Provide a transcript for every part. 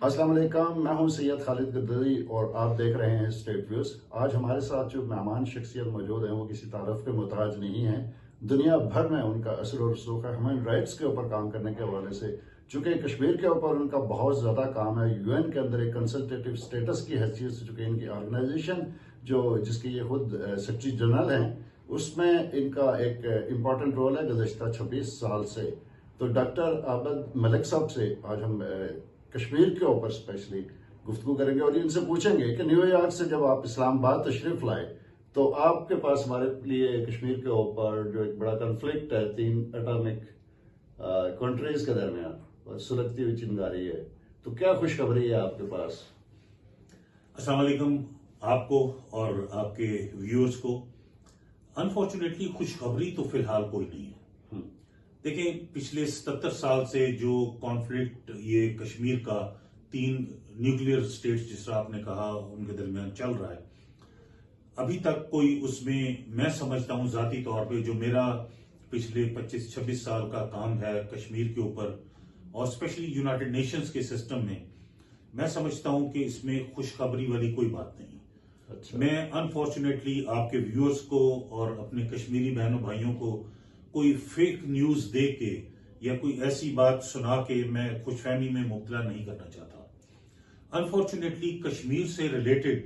السلام علیکم، میں ہوں سید خالد گدری اور آپ دیکھ رہے ہیں اسٹیٹ ویوز۔ آج ہمارے ساتھ جو مہمان شخصیت موجود ہیں وہ کسی تعارف کے محتاج نہیں ہیں۔ دنیا بھر میں ان کا اثر و رسوخ ہے ہیومن رائٹس کے اوپر کام کرنے کے حوالے سے، چونکہ کشمیر کے اوپر ان کا بہت زیادہ کام ہے۔ یو این کے اندر ایک کنسلٹیٹو سٹیٹس کی حیثیت سے، چونکہ ان کی آرگنائزیشن جس کی یہ خود سیکرٹری جنرل ہیں، اس میں ان کا ایک امپورٹنٹ رول ہے گزشتہ 26 سال سے۔ تو ڈاکٹر عابد ملک صاحب سے آج ہم کشمیر کے اوپر اسپیشلی گفتگو کریں گے اور ان سے پوچھیں گے کہ نیو یارک سے جب آپ اسلام آباد تشریف لائے تو آپ کے پاس ہمارے لیے کشمیر کے اوپر جو ایک بڑا کنفلکٹ ہے 3 اٹامک کنٹریز کے درمیان سلگتی ہوئی چنگاری ہے، تو کیا خوشخبری ہے آپ کے پاس؟ السلام علیکم آپ کو اور آپ کے ویورز کو۔ انفارچونیٹلی خوشخبری تو فی الحال کوئی نہیں ہے۔ دیکھیں، پچھلے 77 سال سے جو کانفلکٹ یہ کشمیر کا 3 نیوکلیئر اسٹیٹس جس طرح آپ نے کہا ان کے درمیان چل رہا ہے، ابھی تک کوئی اس میں سمجھتا ہوں ذاتی طور پہ جو میرا پچھلے 25-26 سال کا کام ہے کشمیر کے اوپر اور اسپیشلی یونائٹڈ نیشنز کے سسٹم میں سمجھتا ہوں کہ اس میں خوشخبری والی کوئی بات نہیں۔ اچھا۔ میں انفارچونیٹلی آپ کے ویورز کو اور اپنے کشمیری بہنوں بھائیوں کو کوئی فیک نیوز دے کے یا کوئی ایسی بات سنا کے میں خوش فہمی میں مبتلا نہیں کرنا چاہتا۔ انفارچونیٹلی کشمیر سے ریلیٹڈ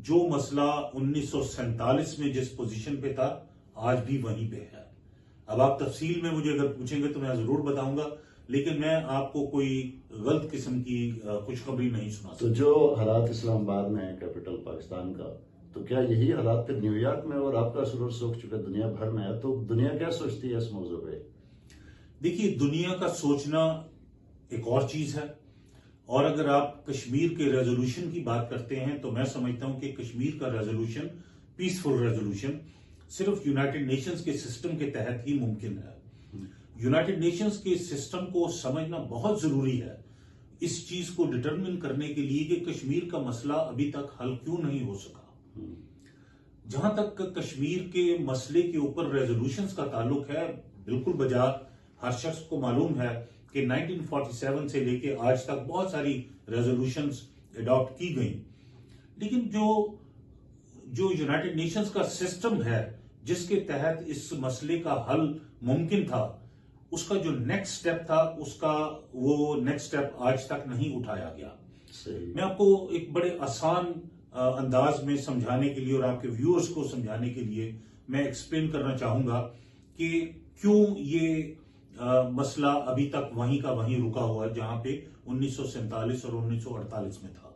جو مسئلہ 1947 میں جس پوزیشن پہ تھا آج بھی وہیں پہ ہے۔ اب آپ تفصیل میں مجھے اگر پوچھیں گے تو میں ضرور بتاؤں گا، لیکن میں آپ کو کوئی غلط قسم کی خوشخبری نہیں سنا سکتا۔ تو جو حالات اسلام آباد میں ہے کیپٹل پاکستان کا، تو کیا یہی حالات پھر نیو یارک میں اور آپ کا اثر و رسوخ چکا دنیا بھر میں ہے، تو دنیا کیا سوچتی ہے اس موضوع پہ؟ دیکھیے، دنیا کا سوچنا ایک اور چیز ہے، اور اگر آپ کشمیر کے ریزولوشن کی بات کرتے ہیں تو میں سمجھتا ہوں کہ کشمیر کا ریزولوشن، پیسفل ریزولوشن، صرف یونائٹڈ نیشنز کے سسٹم کے تحت ہی ممکن ہے۔ یونائٹڈ نیشنز کے سسٹم کو سمجھنا بہت ضروری ہے اس چیز کو ڈٹرمن کرنے کے لیے کہ کشمیر کا مسئلہ ابھی تک حل کیوں نہیں ہو سکا۔ جہاں تک کشمیر کے مسئلے کے اوپر ریزولوشنز کا تعلق ہے، بالکل بجا ہر شخص کو معلوم ہے کہ 1947 سے لے کے آج تک بہت ساری ریزولوشنز اڈاپٹ کی گئیں، لیکن جو یونائٹڈ نیشنز کا سسٹم ہے جس کے تحت اس مسئلے کا حل ممکن تھا، اس کا جو نیکسٹ سٹیپ تھا وہ نیکسٹ سٹیپ آج تک نہیں اٹھایا گیا۔ میں آپ کو ایک بڑے آسان انداز میں سمجھانے کے لیے اور آپ کے ویورز کو سمجھانے کے لیے میں ایکسپلین کرنا چاہوں گا کہ کیوں یہ مسئلہ ابھی تک وہیں کا وہیں رکا ہوا ہے جہاں پہ 1947 اور 1948 میں تھا۔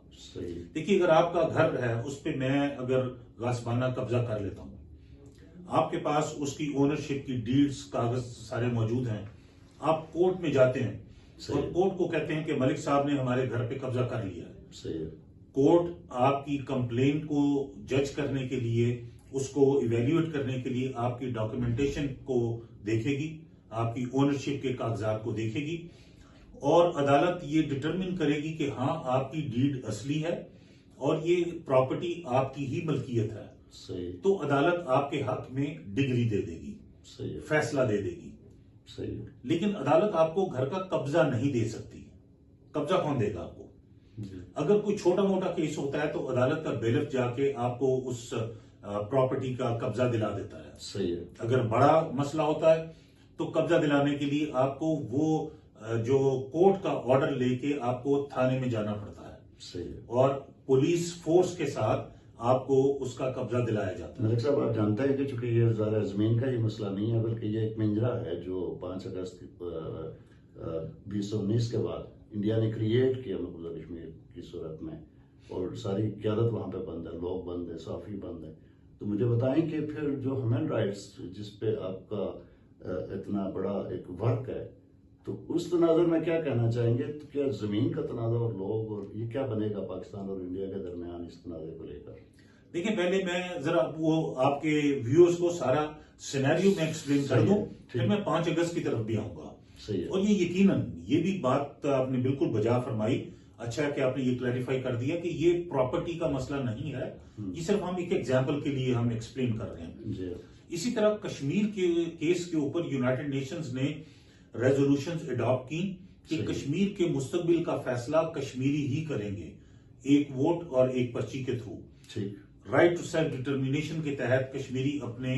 دیکھیے، اگر آپ کا گھر ہے اس پہ میں اگر غصبانہ قبضہ کر لیتا ہوں، آپ کے پاس اس کی اونرشپ کی ڈیڈز کاغذ سارے موجود ہیں، آپ کورٹ میں جاتے ہیں اور کورٹ کو کہتے ہیں کہ ملک صاحب نے ہمارے گھر پہ قبضہ کر لیا ہے۔ کورٹ آپ کی کمپلین کو جج کرنے کے لیے، اس کو ایویلیویٹ کرنے کے لیے آپ کی ڈاکیومنٹیشن کو دیکھے گی، آپ کی اونرشپ کے کاغذات کو دیکھے گی، اور عدالت یہ ڈٹرمن کرے گی کہ ہاں آپ کی ڈیڈ اصلی ہے اور یہ پراپرٹی آپ کی ہی ملکیت ہے، تو عدالت آپ کے حق میں ڈگری دے دے گی، فیصلہ دے دے گی۔ لیکن عدالت آپ کو گھر کا قبضہ نہیں دے سکتی۔ قبضہ کون دے گا آپ کو؟ اگر کوئی چھوٹا موٹا کیس ہوتا ہے تو عدالت کا بیلف جا کے آپ کو اس پراپرٹی کا قبضہ دلا دیتا ہے۔ اگر بڑا مسئلہ ہوتا ہے تو قبضہ دلانے کے لیے آپ کو وہ جو کورٹ کا آرڈر لے کے آپ کو تھانے میں جانا پڑتا ہے، اور پولیس فورس کے ساتھ آپ کو اس کا قبضہ دلایا جاتا ہے۔ ملک صاحب، آپ جانتے ہیں کہ چونکہ یہ ذرا زمین کا ہی مسئلہ نہیں ہے بلکہ یہ ایک پنجرا ہے جو 5 اگست 2019 کے بعد انڈیا نے کریٹ کیا مقبوضہ کشمیر کی صورت میں، اور ساری قیادت وہاں پہ بند ہے، لوگ بند ہیں، صحافی بند ہیں۔ تو مجھے بتائیں کہ پھر جو ہیومن رائٹس جس پہ آپ کا اتنا بڑا ایک ورک ہے، تو اس تناظر میں کیا کہنا چاہیں گے؟ تو کیا زمین کا تنازع اور لوگ اور یہ کیا بنے گا پاکستان اور انڈیا کے درمیان اس تنازع کو لے کر؟ دیکھیں، پہلے میں ذرا وہ آپ کے ویورز کو سارا سینیریو میں ایکسپلین کر دوں، پھر میں 5 اگست کی طرف بھی آؤں گا۔ اور یہ یقیناً یہ بھی بات آپ نے بالکل بجا فرمائی، اچھا ہے کہ آپ نے یہ کلیریفائی کر دیا کہ یہ پراپرٹی کا مسئلہ نہیں ہے، یہ صرف ہم ایک ایگزامپل کے لیے ہم ایکسپلین کر رہے ہیں۔ اسی طرح کشمیر کے کیس کے اوپر یونائٹڈ نیشنز نے ریزولوشنز اڈاپٹ کی کہ کشمیر کے مستقبل کا فیصلہ کشمیری ہی کریں گے، ایک ووٹ اور ایک پرچی کے through. Right to self determination کے تحت کشمیری اپنے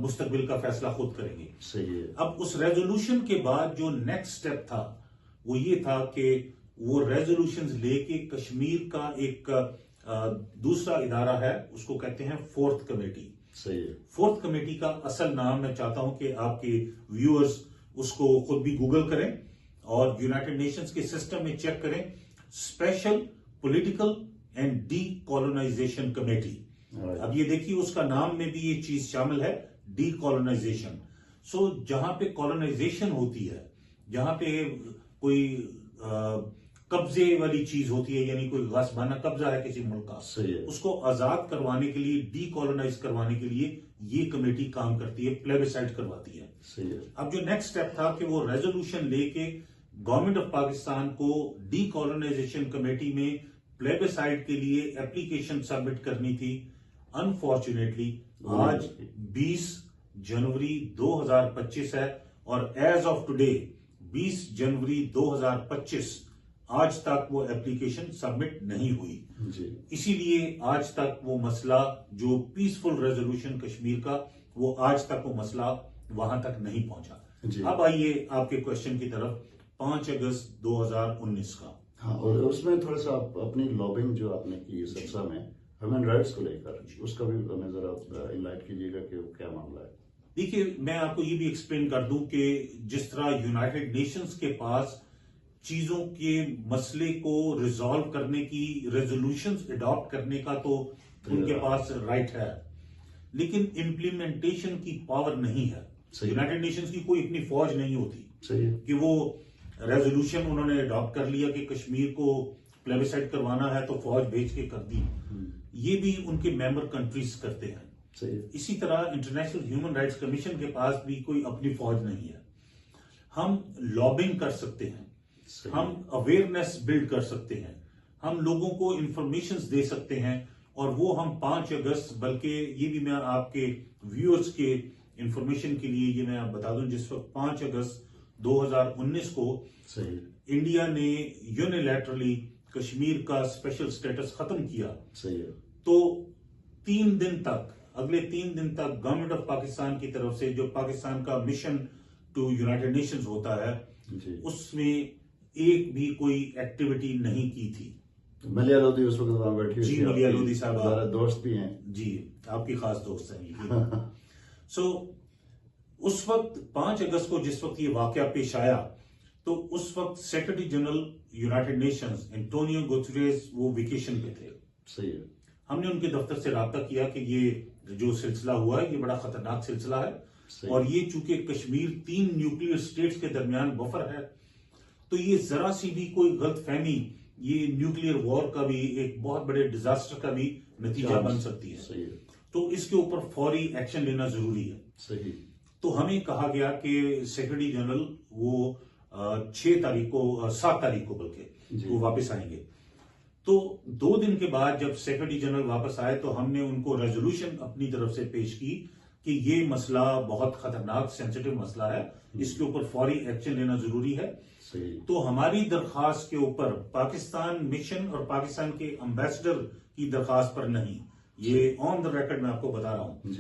مستقبل کا فیصلہ خود کریں گے۔ اب اس ریزولوشن کے بعد جو نیکسٹ سٹیپ تھا وہ یہ تھا کہ وہ ریزولوشنز لے کے کشمیر کا ایک دوسرا ادارہ ہے، اس کو کہتے ہیں فورتھ کمیٹی۔ فورتھ کمیٹی کا اصل نام میں چاہتا ہوں کہ آپ کے ویورز اس کو خود بھی گوگل کریں اور یونائٹڈ نیشنز کے سسٹم میں چیک کریں، special political and decolonization committee. اب یہ دیکھیے اس کا نام میں بھی یہ چیز شامل ہے، ڈی کالونائزیشن۔ سو جہاں پہ کالونائزیشن ہوتی ہے، جہاں پہ کوئی قبضے والی چیز ہوتی ہے، یعنی کوئی غصبانہ قبضہ ہے کسی ملک کا، اس کو آزاد کروانے کے لیے، ڈی کالونائز کروانے کے لیے یہ کمیٹی کام کرتی ہے، پلیبیسائٹ کرواتی ہے۔ اب جو نیکسٹ سٹیپ تھا کہ وہ ریزولوشن لے کے گورنمنٹ آف پاکستان کو ڈی کالونائزیشن کمیٹی میں پلیبیسائٹ کے لیے اپلیکیشن سبمٹ کرنی تھی۔ انفارچونیٹلی آج 20 جنوری 2025 ہے اور ایز آف ٹوڈے 20 جنوری 2025 آج تک وہ اپلیکیشن سبمٹ نہیں ہوئی۔ اسی لیے آج تک وہ مسئلہ جو پیسفل ریزولوشن کشمیر کا، وہ آج تک وہ مسئلہ وہاں تک نہیں پہنچا۔ اب آئیے آپ کے کوشچن کی طرف، 5 اگست 2019 کا۔ ہاں، اور اس میں تھوڑا سا اپنی لابنگ جو آپ نے کی سرسا میں ہیومن رائٹس کو لے کر، اس کا بھی ہمیں ذرا انلائٹ کیجیے گا کہ کیا معاملہ ہے۔ دیکھیے میں آپ کو یہ بھی ایکسپلین کر دوں کہ جس طرح یونائٹڈ نیشنز کے پاس چیزوں کے مسئلے کو ریزالو کرنے کی، ریزولوشنز اڈاپٹ کرنے کا تو ان کے پاس رائٹ ہے، لیکن امپلیمنٹیشن کی پاور نہیں ہے۔ یونائٹڈ نیشنز کی کوئی اپنی فوج نہیں ہوتی کہ وہ ریزولوشن انہوں نے اڈاپٹ کر لیا کہ کشمیر کو پلیبیسائٹ کروانا ہے تو فوج بھیج کے کر دی۔ یہ بھی ان کے ممبر کنٹریز کرتے ہیں۔ اسی طرح انٹرنیشنل ہیومن رائٹس کمیشن کے پاس بھی کوئی اپنی فوج نہیں ہے۔ ہم لابنگ کر سکتے ہیں، ہم اویئرنیس بلڈ کر سکتے ہیں، ہم لوگوں کو انفارمیشنز دے سکتے ہیں، اور وہ ہم 5 اگست، بلکہ یہ بھی میں آپ کے ویورز کے انفارمیشن کے لیے یہ میں بتا دوں، جس وقت 5 اگست 2019 کو انڈیا نے یونیلیٹرلی کشمیر کا اسپیشل سٹیٹس ختم کیا، تو 3 دن تک، اگلے 3 دن تک گورنمنٹ آف پاکستان کی طرف سے جو پاکستان کا مشن ٹو یونائٹڈ نیشنز ہوتا ہے، اس میں ایک بھی کوئی ایکٹیویٹی نہیں کی تھی۔ ملیا لودھی اس وقت وہاں بیٹھی ہوئی، جی ملیا لودھی صاحب ہمارا دوست بھی ہیں، جی آپ کی خاص دوست ہیں۔ سو اس وقت 5 اگست کو جس وقت یہ واقعہ پیش آیا، تو اس وقت secretary general United Nations Antonio Guterres وہ ویکیشن پہ تھے۔ ہم نے ان کے دفتر سے رابطہ کیا کہ یہ جو سلسلہ ہوا ہے یہ بڑا خطرناک سلسلہ ہے، اور یہ چونکہ کشمیر 3 نیوکلیئر اسٹیٹس کے درمیان بفر ہے، تو یہ ذرا سی بھی کوئی غلط فہمی یہ نیوکلیئر وار کا بھی، ایک بہت بڑے ڈیزاسٹر کا بھی نتیجہ بن سکتی ہے، تو اس کے اوپر فوری ایکشن لینا ضروری ہے۔ تو ہمیں کہا گیا کہ سیکرٹری جنرل وہ 7 تاریخ کو بلکہ وہ واپس آئیں گے۔ تو 2 دن کے بعد جب سیکرٹری جنرل واپس آئے تو ہم نے ان کو ریزولوشن اپنی طرف سے پیش کی کہ یہ مسئلہ بہت خطرناک سینسیٹیو مسئلہ ہے، اس کے اوپر فوری ایکشن لینا ضروری ہے۔ تو ہماری درخواست کے اوپر، پاکستان مشن اور پاکستان کے امبیسڈر کی درخواست پر نہیں، یہ آن دا ریکارڈ میں آپ کو بتا رہا ہوں،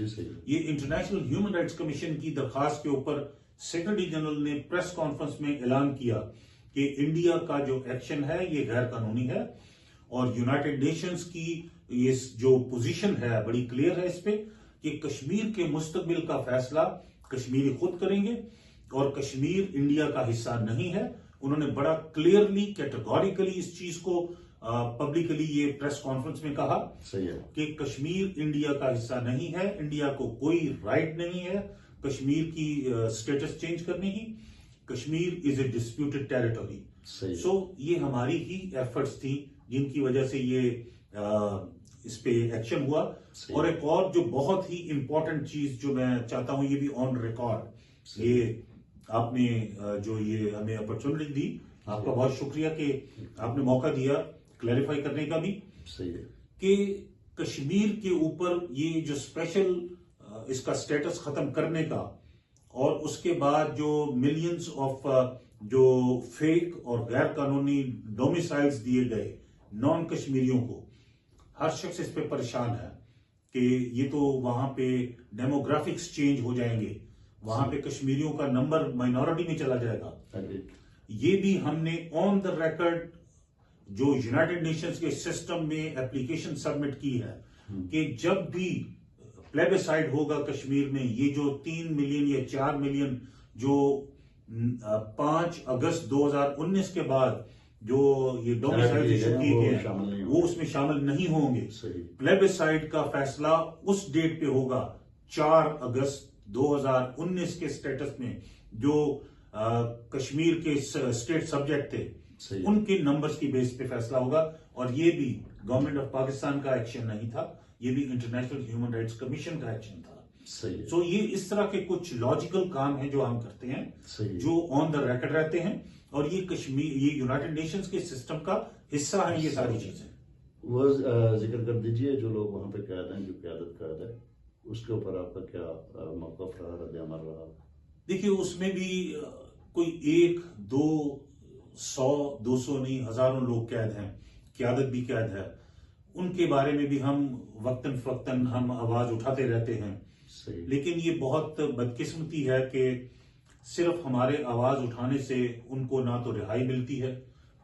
یہ انٹرنیشنل ہیومن رائٹس کمیشن کی درخواست کے اوپر سیکرٹری جنرل نے پریس کانفرنس میں اعلان کیا کہ انڈیا کا جو ایکشن ہے یہ غیر قانونی ہے، اور یونائٹڈ نیشنز کی یہ جو پوزیشن ہے بڑی کلیئر ہے اس پہ کہ کشمیر کے مستقبل کا فیصلہ کشمیری خود کریں گے، اور کشمیر انڈیا کا حصہ نہیں ہے۔ انہوں نے بڑا کلیئرلی، کیٹیگوریکلی اس چیز کو پبلکلی یہ پریس کانفرنس میں کہا کہ کشمیر انڈیا کا حصہ نہیں ہے، انڈیا کو کوئی رائٹ نہیں ہے کشمیر کی سٹیٹس چینج کرنے کی، کشمیر از اے ڈسپیوٹڈ ٹیریٹوری۔ سو یہ ہماری ہی ایفرٹس تھیں جن کی وجہ سے یہ اس پہ ایکشن ہوا۔ اور ایک اور جو بہت ہی امپورٹنٹ چیز جو میں چاہتا ہوں یہ بھی آن ریکارڈ، یہ آپ نے جو یہ ہمیں اپرچونٹی دی، آپ کا بہت شکریہ کہ آپ نے موقع دیا کلیریفائی کرنے کا بھی، کہ کشمیر کے اوپر یہ جو اسپیشل اس کا سٹیٹس ختم کرنے کا، اور اس کے بعد جو ملینز آف جو فیک اور غیر قانونی ڈومیسائلز دیے گئے نان کشمیریوں کو، ہر شخص اس پہ پریشان ہے کہ یہ تو وہاں پہ ڈیموگرافکس چینج ہو جائیں گے، وہاں پہ کشمیریوں کا نمبر مائنورٹی میں چلا جائے گا. یہ بھی ہم نے آن دا ریکارڈ جو یونائٹڈ نیشنز کے سسٹم میں اپلیکیشن سبمٹ کی ہے کہ جب بھی پلیبسائڈ ہوگا کشمیر میں، یہ جو 3 ملین یا 4 ملین جو 5 اگست 2019 کے بعد جو یہ ڈومیسائل ایشو کیے گئے ہیں وہ اس میں شامل نہیں ہوں گے. پلیبسائڈ کا فیصلہ اس ڈیٹ پہ ہوگا 4 اگست 2019 کے سٹیٹس میں. جو کشمیر کے اسٹیٹ سبجیکٹ تھے ان کے نمبرز کی بیس پہ فیصلہ ہوگا. اور یہ بھی گورنمنٹ آف پاکستان کا ایکشن نہیں تھا، یہ بھی انٹرنیشنل ہیومن رائٹس کمیشن کا ایکشن تھا. سو یہ اس طرح کے کچھ لاجیکل کام ہیں جو ہم کرتے ہیں جو آن دا ریکارڈ رہتے ہیں، اور یہ کشمیر، یہ یونائٹڈ نیشنز کے سسٹم کا حصہ ہیں یہ ساری چیزیں. وہ ذکر کر دیجئے جو لوگ وہاں پہ قید ہیں، جو قیادت قید ہے، اس کے اوپر آپ کا کیا موقف رہا، رد عمل رہا؟ دیکھیے اس میں بھی کوئی 1 2 100 200 نہیں، ہزاروں لوگ قید ہیں، قیادت بھی قید ہے. ان کے بارے میں بھی ہم وقتاً فوقتاً ہم آواز اٹھاتے رہتے ہیں. لیکن یہ بہت بدقسمتی ہے کہ صرف ہمارے آواز اٹھانے سے ان کو نہ تو رہائی ملتی ہے،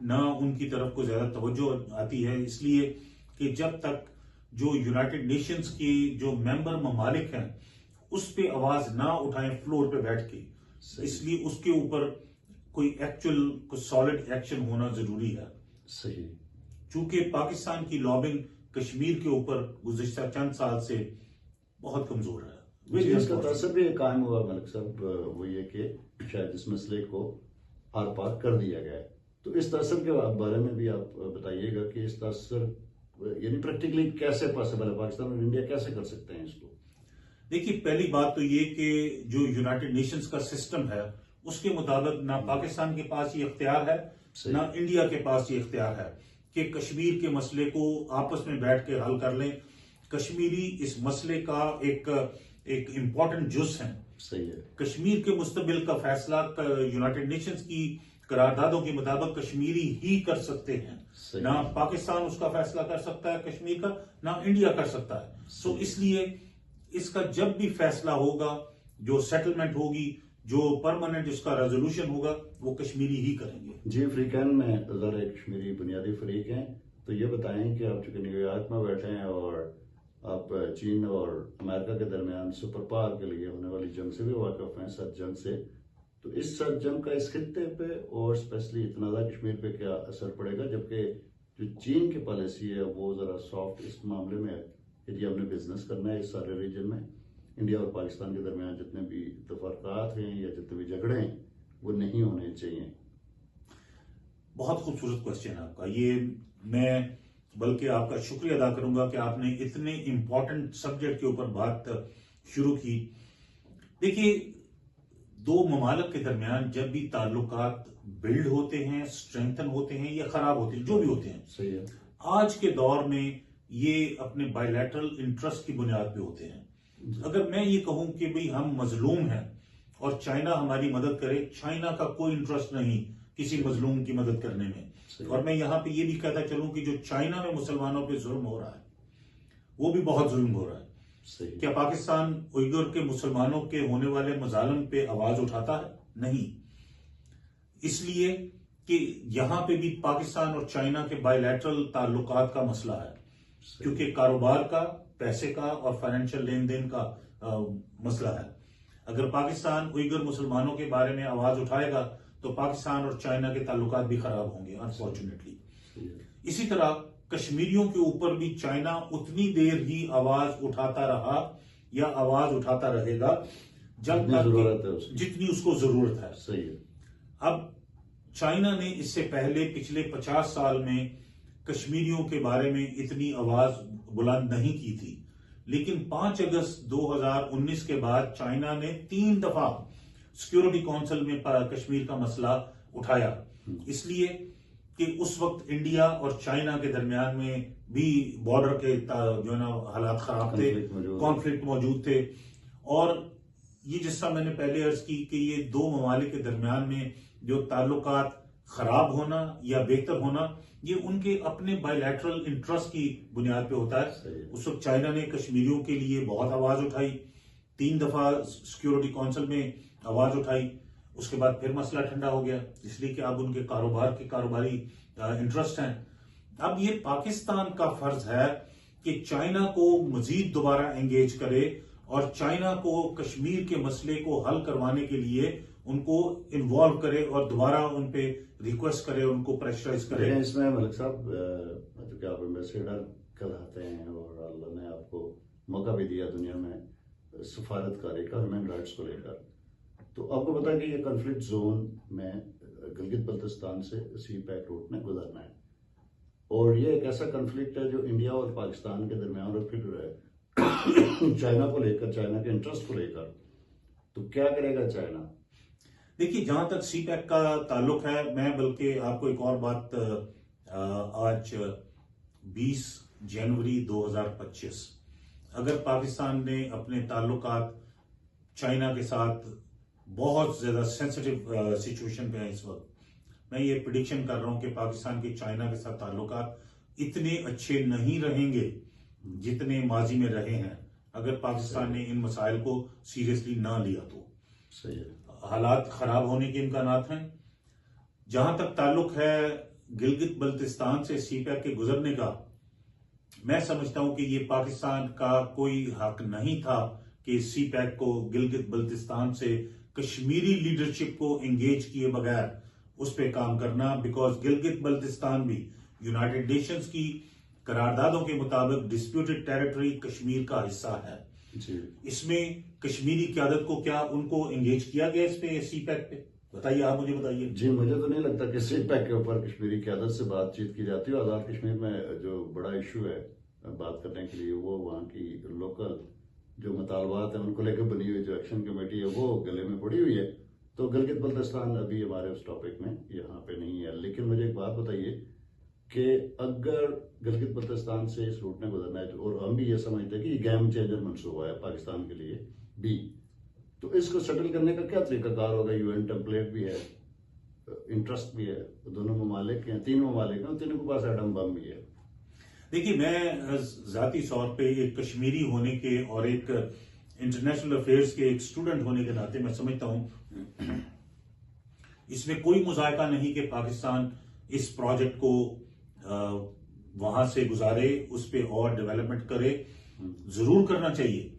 نہ ان کی طرف کو زیادہ توجہ آتی ہے. اس لیے کہ جب تک جو یونائٹڈ نیشنز کی جو ممبر ممالک ہیں اس پہ آواز نہ اٹھائیں فلور پہ بیٹھ کے، اس لیے اس کے اوپر کوئی ایکچوئل کوئی سالڈ ایکشن ہونا ضروری ہے. صحیح. چونکہ پاکستان کی لابنگ کشمیر کے اوپر گزشتہ چند سال سے بہت کمزور ہے. اس کا تاثر بھی قائم ہوا ملک صاحب، وہ یہ کہ شاید اس مسئلے کو آر پار کر دیا گیا ہے. تو اس تاثر کے بارے میں بھی آپ بتائیے گا کہ اس تاثر یعنی پریکٹیکلی کیسے پاسبل ہے، پاکستان اور انڈیا کیسے کر سکتے ہیں اس کو؟ دیکھیے پہلی بات تو یہ کہ جو یونائٹڈ نیشنز کا سسٹم ہے اس کے مطابق نہ پاکستان کے پاس یہ اختیار ہے نہ انڈیا کے پاس یہ اختیار ہے کہ کشمیر کے مسئلے کو آپس میں بیٹھ کے حل کر لیں. کشمیری اس مسئلے کا ایک امپورٹنٹ جز ہیں. صحیح ہے. کشمیر کے مستقبل کا فیصلہ یونائٹڈ نیشنز کی قراردادوں کے مطابق کشمیری ہی کر سکتے ہیں. نہ پاکستان اس کا فیصلہ کر سکتا ہے کشمیر کا، نہ انڈیا کر سکتا ہے. سو اس لیے اس کا جب بھی فیصلہ ہوگا، جو سیٹلمنٹ ہوگی، جو پرماننٹ اس کا ریزولوشن ہوگا، وہ کشمیری ہی کریں گے. جی، فریقین میں ذرا کشمیری بنیادی فریق ہیں، تو یہ بتائیں کہ آپ چونکہ نیو یارک میں بیٹھے ہیں اور آپ چین اور امریکہ کے درمیان سپر پاور کے لیے ہونے والی جنگ سے بھی واقف ہیں، سرد جنگ سے، تو اس سرد جنگ کا اس خطے پہ اور اسپیشلی اتنازع کشمیر پہ کیا اثر پڑے گا؟ جبکہ جو چین کی پالیسی ہے وہ ذرا سافٹ اس معاملے میں ہے کہ جی ہم نے بزنس کرنا ہے اس سارے ریجن میں، انڈیا اور پاکستان کے درمیان جتنے بھی تفرقات ہیں یا جتنے بھی جھگڑے ہیں وہ نہیں ہونے چاہیے. بہت خوبصورت کوشچن ہے آپ کا. یہ میں بلکہ آپ کا شکریہ ادا کروں گا کہ آپ نے اتنے امپورٹنٹ سبجیکٹ کے اوپر بات شروع کی. دیکھیے 2 ممالک کے درمیان جب بھی تعلقات بلڈ ہوتے ہیں، اسٹرینتھن ہوتے ہیں یا خراب ہوتے ہیں، جو بھی ہوتے ہیں، صحیح ہے، آج کے دور میں یہ اپنے بائی لیٹرل انٹرسٹ کی بنیاد پہ ہوتے ہیں. اگر میں یہ کہوں کہ بھئی ہم مظلوم ہیں اور چائنا ہماری مدد کرے، چائنا کا کوئی انٹرسٹ نہیں کسی مظلوم کی مدد کرنے میں. اور میں یہاں پہ یہ بھی کہتا چلوں کہ جو چائنا میں مسلمانوں پہ ظلم ہو رہا ہے وہ بھی بہت ظلم ہو رہا ہے. کیا پاکستان اوئیگر کے مسلمانوں کے ہونے والے مظالم پہ آواز اٹھاتا ہے؟ نہیں. اس لیے کہ یہاں پہ بھی پاکستان اور چائنا کے بائی لیٹرل تعلقات کا مسئلہ ہے، کیونکہ کاروبار کا، پیسے کا اور فائنینشیل لین دین کا مسئلہ ہے. اگر پاکستان اوئیگر مسلمانوں کے بارے میں آواز اٹھائے گا تو پاکستان اور چائنا کے تعلقات بھی خراب ہوں گے انفارچونیٹلی. اسی طرح کشمیریوں کے اوپر بھی چائنا اتنی دیر ہی آواز اٹھاتا رہا یا آواز اٹھاتا رہے گا جب تک جتنی اس کو ضرورت ہے. صحیح ہے. اب چائنا نے اس سے پہلے پچھلے 50 سال میں کشمیریوں کے بارے میں اتنی آواز بلند نہیں کی تھی، لیکن 5 اگست 2019 کے بعد چائنا نے 3 دفعہ سیکیورٹی کونسل میں کشمیر کا مسئلہ اٹھایا. اس لیے کہ اس وقت انڈیا اور چائنا کے درمیان میں بھی بارڈر کے جو ہے نا حالات خراب تھے، کانفلکٹ موجود تھے. اور یہ جس طرح میں نے پہلے عرض کی کہ یہ 2 ممالک کے درمیان میں جو تعلقات خراب ہونا یا بہتر ہونا یہ ان کے اپنے بائیلیٹرل انٹرسٹ کی بنیاد پہ ہوتا ہے. اس وقت چائنا نے کشمیریوں کے لیے بہت آواز اٹھائی, 3 دفعہ سیکیورٹی کونسل میں آواز اٹھائی, اس کے بعد پھر مسئلہ ٹھنڈا ہو گیا اس لیے کہ اب ان کے کاروباری انٹرسٹ ہیں. اب یہ پاکستان کا فرض ہے کہ چائنا کو مزید دوبارہ انگیج کرے اور چائنا کو کشمیر کے مسئلے کو حل کروانے کے لیے ان کو انوالو کرے اور دوبارہ ان پہ ریکویسٹ کرے, ان کو پریشرائز کرے. اس میں ملک صاحب کہ آپ ایمبیسیڈر کہلاتے ہیں اور اللہ نے آپ کو موقع بھی دیا دنیا میں سفارت کاری کا ہیومن رائٹس کو لے کر, تو آپ کو پتا کہ یہ کنفلکٹ زون میں گلگت بلتستان سے سی پیک روٹ میں گزرنا ہے, اور یہ ایک ایسا کنفلکٹ ہے جو انڈیا اور پاکستان کے درمیان اور پھر چائنا کو لے کر, چائنا کے انٹرسٹ کو لے کر, تو کیا کرے گا چائنا؟ دیکھیے جہاں تک سی پیک کا تعلق ہے, میں بلکہ آپ کو ایک اور بات, آج 20 جنوری 2025 اگر پاکستان نے اپنے تعلقات چائنا کے ساتھ بہت زیادہ سینسٹیو سچویشن پہ ہے اس وقت, میں یہ پریڈکشن کر رہا ہوں کہ پاکستان کے چائنا کے ساتھ تعلقات اتنے اچھے نہیں رہیں گے جتنے ماضی میں رہے ہیں اگر پاکستان نے ان مسائل کو سیریسلی نہ لیا تو. صحیح ہے, حالات خراب ہونے کے امکانات ہیں. جہاں تک تعلق ہے گلگت بلتستان سے سی پیک کے گزرنے کا, میں سمجھتا ہوں کہ یہ پاکستان کا کوئی حق نہیں تھا کہ سی پیک کو گلگت بلتستان سے کشمیری لیڈرشپ کو انگیج کیے بغیر اس پہ کام کرنا, بیکاز گلگت بلتستان بھی یونائٹڈ نیشنز کی قراردادوں کے مطابق ڈسپیوٹڈ ٹیریٹری کشمیر کا حصہ ہے. اس میں کشمیری قیادت کو کیا ان کو انگیج کیا گیا اس پہ سی پیک پہ؟ بتائیے, آپ مجھے بتائیے. جی مجھے تو نہیں لگتا کہ سی پیک کے اوپر کشمیری قیادت سے بات چیت کی جاتی ہے. آزاد کشمیر میں جو بڑا ایشو ہے بات کرنے کے لیے وہ وہاں کی لوکل جو مطالبات ہیں ان کو لے کے بنی ہوئی جو ایکشن کمیٹی ہے وہ گلے میں پڑی ہوئی ہے. تو گلگت بلتستان ابھی ہمارے اس ٹاپک میں یہاں پہ نہیں ہے. لیکن مجھے ایک بات بتائیے کہ اگر گلگت بلتستان سے اس روٹ نے گزرنا ہے, اور ہم بھی یہ سمجھتے ہیں کہ یہ گیم چینجر منصوبہ ہے پاکستان کے لیے بھی, تو اس کو سیٹل کرنے کا کیا طریقہ کار ہوگا؟ یو این ٹیمپلیٹ بھی ہے, انٹرسٹ بھی ہے, دونوں ممالک ہیں, 3 ممالک ہیں, تینوں کے پاس ایٹم بم بھی ہے. دیکھیے میں ذاتی طور پہ ایک کشمیری ہونے کے اور ایک انٹرنیشنل افیئرز کے ایک اسٹوڈنٹ ہونے کے ناطے میں سمجھتا ہوں اس میں کوئی مذائقہ نہیں کہ پاکستان اس پروجیکٹ کو وہاں سے گزارے, اس پہ اور ڈیولپمنٹ کرے, ضرور کرنا چاہیے.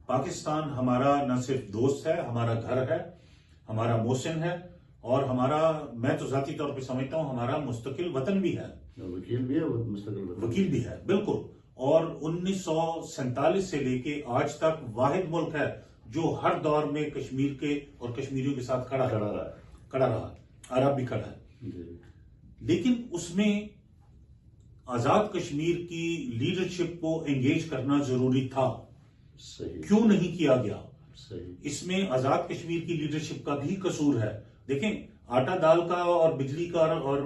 پاکستان ہمارا نہ صرف دوست ہے, ہمارا گھر ہے, ہمارا محسن ہے, اور ہمارا, میں تو ذاتی طور پہ سمجھتا ہوں ہمارا مستقل وطن بھی ہے, وکیل بھی ہے, مستقل وکیل بھی ہے, بالکل. اور 1947 سے لے کے آج تک واحد ملک ہے جو ہر دور میں کشمیر کے اور کشمیریوں کے ساتھ کھڑا رہا, عرب بھی کھڑا ہے. لیکن اس میں آزاد کشمیر کی لیڈرشپ کو انگیج کرنا ضروری تھا. صحیح. کیوں نہیں کیا گیا؟ صحیح. اس میں آزاد کشمیر کی لیڈرشپ کا بھی قصور ہے. دیکھیں آٹا دال کا اور بجلی کا اور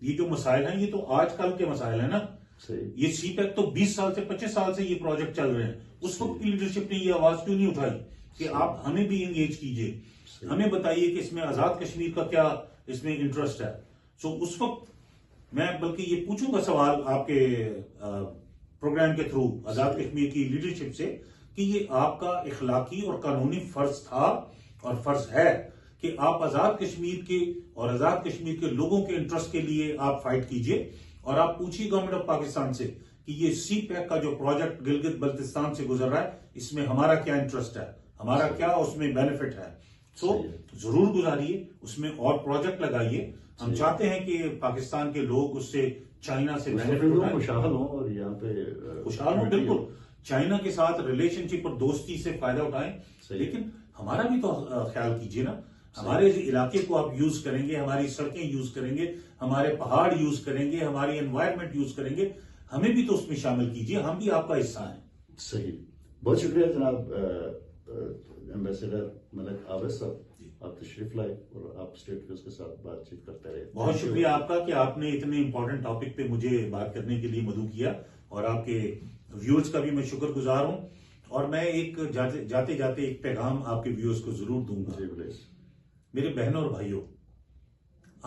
یہ جو مسائل ہیں یہ تو آج کل کے مسائل ہیں نا. صحیح. یہ سی پیک تو 20 سال سے 25 سال سے یہ پروجیکٹ چل رہے ہیں. اس وقت کی لیڈرشپ نے یہ آواز کیوں نہیں اٹھائی کہ آپ ہمیں بھی انگیج کیجئے, ہمیں بتائیے کہ اس میں آزاد کشمیر کا کیا اس میں انٹرسٹ ہے. سو اس وقت میں بلکہ یہ پوچھوں گا سوال آپ کے پروگرام کے تھرو آزاد کشمیر کی لیڈرشپ سے کہ یہ آپ کا اخلاقی اور قانونی فرض تھا اور فرض ہے کہ آپ آزاد کشمیر کے اور آزاد کشمیر کے لوگوں کے انٹرسٹ کے لیے آپ فائٹ کیجئے, اور آپ پوچھیے گورنمنٹ آف پاکستان سے کہ یہ سی پیک کا جو پروجیکٹ گلگت بلتستان سے گزر رہا ہے اس میں ہمارا کیا انٹرسٹ ہے, ہمارا کیا اس میں بینیفٹ ہے. سو ضرور گزاریے, اس میں اور پروجیکٹ لگائیے. ہم چاہتے ہیں کہ پاکستان کے لوگ اس سے چائنا سے خوشحال ہوں اور یہاں پہ خوشحال ہوں. بالکل چائنا کے ساتھ ریلیشن شپ اور دوستی سے فائدہ اٹھائیں, لیکن ہمارا بھی تو خیال کیجئے نا. ہمارے علاقے کو آپ یوز کریں گے, ہماری سڑکیں یوز کریں گے, ہمارے پہاڑ یوز کریں گے, ہماری انوائرمنٹ یوز کریں گے, ہمیں بھی تو اس میں شامل کیجئے, ہم بھی آپ کا حصہ ہیں. صحیح. بہت شکریہ جناب ایمبیسیڈر ملک عابد صاحب, آپ تشریف لائے اور آپ اسٹیٹ ویوز کے ساتھ بات چیت کرتے رہے. بہت شکریہ آپ کا کہ آپ نے اتنے امپورٹنٹ ٹاپک پہ مجھے بات کرنے کے لیے مدعو کیا, اور آپ کے ویورز کا بھی میں شکر گزار ہوں. اور میں ایک جاتے جاتے ایک پیغام آپ کے ویورز کو ضرور دوں گا. میرے بہنوں اور بھائیوں,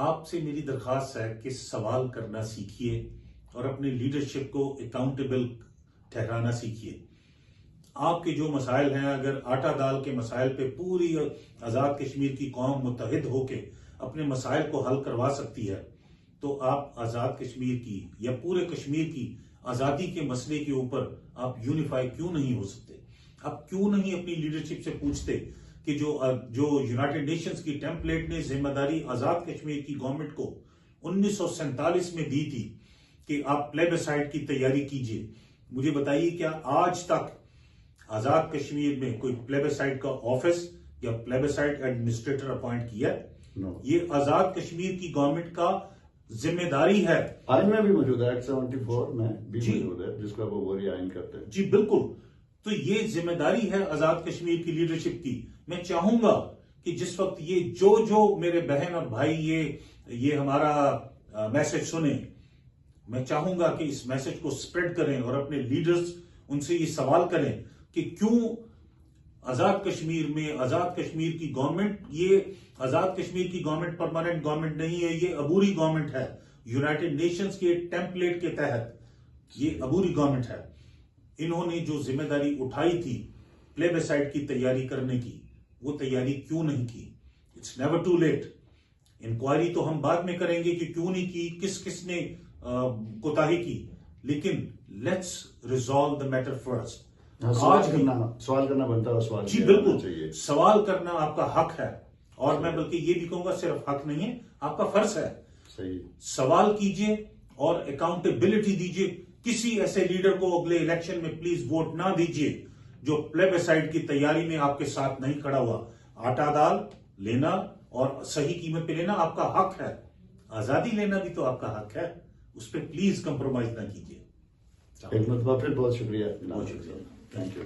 آپ سے میری درخواست ہے کہ سوال کرنا سیکھیے اور اپنے لیڈرشپ کو اکاؤنٹیبل ٹھہرانا سیکھیے. آپ کے جو مسائل ہیں، اگر آٹا دال کے مسائل پہ پوری آزاد کشمیر کی قوم متحد ہو کے اپنے مسائل کو حل کروا سکتی ہے، تو آپ آزاد کشمیر کی یا پورے کشمیر کی آزادی کے مسئلے کے اوپر آپ یونیفائی کیوں نہیں ہو سکتے؟ آپ کیوں نہیں اپنی لیڈرشپ سے پوچھتے کہ جو یونائٹڈ نیشنز کی ٹیمپلیٹ نے ذمہ داری آزاد کشمیر کی گورنمنٹ کو 1947 میں دی تھی کہ آپ پلیبسائٹ کی تیاری کیجئے. مجھے بتائیے کیا آج تک آزاد کشمیر میں کوئی پلیبسائٹ کا آفس یا پلیبسائٹ ایڈمنسٹریٹر اپوائنٹ کیا؟ یہ آزاد کشمیر کی گورنمنٹ کا ذمہ داری ہے. آئین میں بھی موجود ہے، ایکٹ 74 میں بھی موجود ہے، جس کو وہ وہی آئین کرتے ہیں. جی بالکل. تو یہ ذمہ داری ہے آزاد کشمیر کی لیڈرشپ کی. میں چاہوں گا کہ جس وقت یہ جو میرے بہن اور بھائی یہ ہمارا میسج سنیں، میں چاہوں گا کہ اس میسج کو سپریڈ کریں اور اپنے لیڈرز ان سے یہ سوال کریں کہ کیوں آزاد کشمیر میں آزاد کشمیر کی گورنمنٹ، یہ آزاد کشمیر کی گورنمنٹ پرماننٹ گورنمنٹ نہیں ہے، یہ عبوری گورنمنٹ ہے. یونائٹڈ نیشنز کے ٹیمپلیٹ کے تحت یہ عبوری گورنمنٹ ہے. انہوں نے جو ذمہ داری اٹھائی تھی پلیبسائٹ کی تیاری کرنے کی، وہ تیاری کیوں نہیں کی؟ It's never too late. Inquiry تو ہم بعد میں کریں گے کہ کیوں نہیں کی، کس نے کوتاہی کی، لیکن let's resolve the matter first. سوال کرنا بنتا ہے. سوال جی بالکل، سوال کرنا آپ کا حق ہے، اور میں بلکہ یہ بھی کہوں گا صرف حق نہیں ہے، آپ کا فرض ہے. صحیح. سوال کیجئے اور اکاؤنٹیبلٹی دیجئے. کسی ایسے لیڈر کو اگلے الیکشن میں پلیز ووٹ نہ دیجئے جو پلیبسائٹ کی تیاری میں آپ کے ساتھ نہیں کھڑا ہوا. آٹا دال لینا اور صحیح قیمت پہ لینا آپ کا حق ہے. آزادی لینا بھی تو آپ کا حق ہے. اس پہ پلیز کمپرومائز نہ کیجیے. ایک مرتبہ پھر بہت شکریہ. بہت شکریہ. Thank you.